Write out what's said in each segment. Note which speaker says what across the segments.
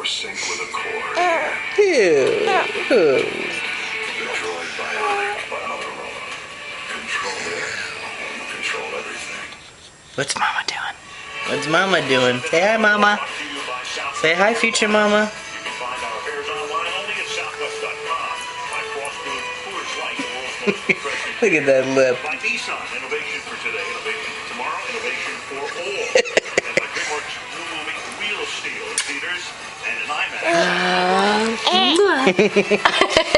Speaker 1: sync with a cord.
Speaker 2: Ew.
Speaker 1: The droid bionic by Motorola. Control it. Control everything.
Speaker 2: What's Mama doing? What's Mama doing? Say hi, Mama. Say hi, future Mama.
Speaker 1: You can find our fairs online only at southwest.com. By Frostfood, Coors Light, the world's most refreshing.
Speaker 2: Look at that lip.
Speaker 1: By Nissan, innovation for today, innovation for tomorrow, innovation for all. And by DreamWorks' new movie, Real Steel in theaters and in IMAX.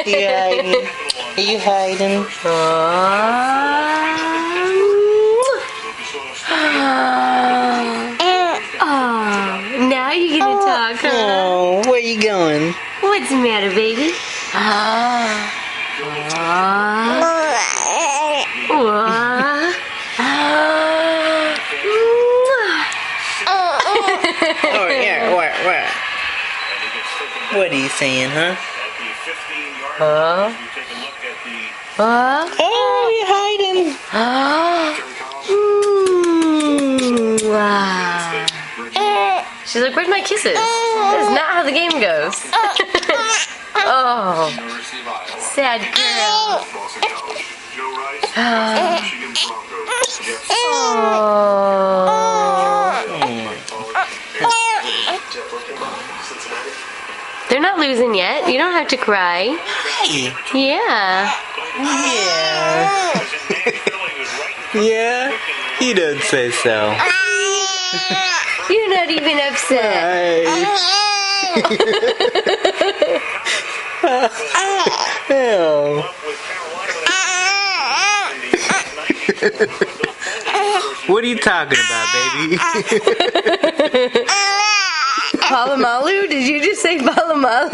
Speaker 2: You hiding? Are you hiding?
Speaker 3: Now you're gonna talk, huh?
Speaker 2: Oh, where you going?
Speaker 3: What's the matter, baby?
Speaker 2: Oh, yeah, where? What are you saying, huh? Oh, you hiding?
Speaker 3: Wow. She's like, where's my kisses? That's not how the game goes. Oh, sad girl. They're not losing yet. You don't have to cry.
Speaker 2: Hey.
Speaker 3: Yeah.
Speaker 2: Yeah. Yeah? You don't say so.
Speaker 3: You're not even upset.
Speaker 2: Ew. What are you talking about, baby?
Speaker 3: Palamalu? Did you just say Palamalu?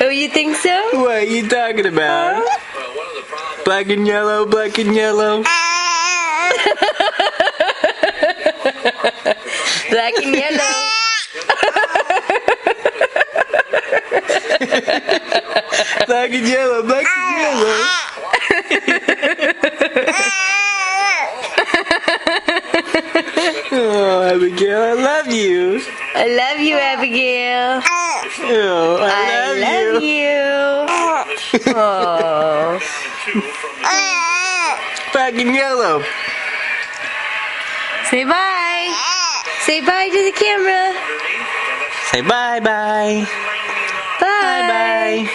Speaker 3: Oh, you think so?
Speaker 2: What are you talking about? Black and yellow, black and yellow.
Speaker 3: Black and yellow.
Speaker 2: Black and yellow, black and yellow. Oh, Abigail, I love you.
Speaker 3: I love you, Abigail.
Speaker 2: Oh, I love
Speaker 3: you. Oh.
Speaker 2: Black and yellow.
Speaker 3: Say bye. Say bye to the camera.
Speaker 2: Say bye-bye.
Speaker 3: Bye.
Speaker 2: Bye-bye.